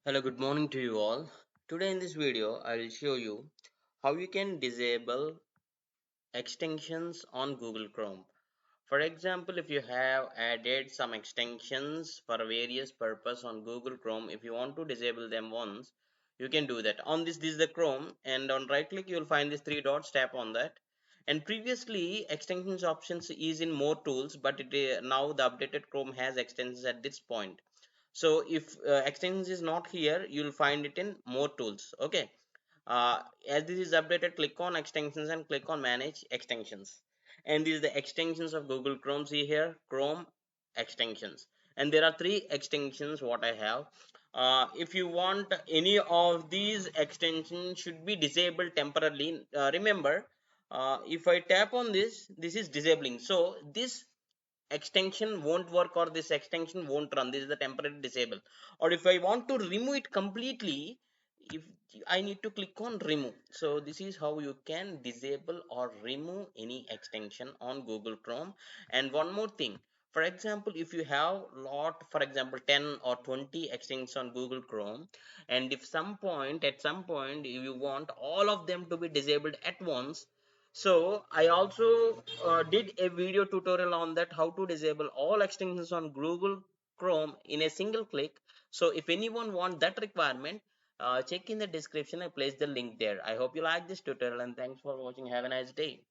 Hello, good morning to you all. Today in this video, I will show you how you can disable extensions on Google Chrome. For example, if you have added some extensions for various purpose on Google Chrome, if you want to disable them once, you can do that. On this is the Chrome, and on right click you will find these three dots. Tap on that. And previously extensions options is in more tools, but now the updated Chrome has extensions at this point. So if extensions is not here, you will find it in more tools. Okay, as this is updated, click on extensions and click on manage extensions, and these are the extensions of Google Chrome. See here, Chrome extensions, and there are three extensions what I have. If you want any of these extensions should be disabled temporarily, remember, if I tap on this is disabling, so this extension won't work or this extension won't run. This is the temporary disable. Or if I want to remove it completely, if I need to click on remove. So this is how you can disable or remove any extension on Google Chrome. And one more thing, for example, if you have lot, for example 10 or 20 extensions on Google Chrome, and if at some point you want all of them to be disabled at once, so I also did a video tutorial on that, how to disable all extensions on Google Chrome in a single click. So if anyone want that requirement, check in the description. I place the link there. I hope you like this tutorial and thanks for watching. Have a nice day.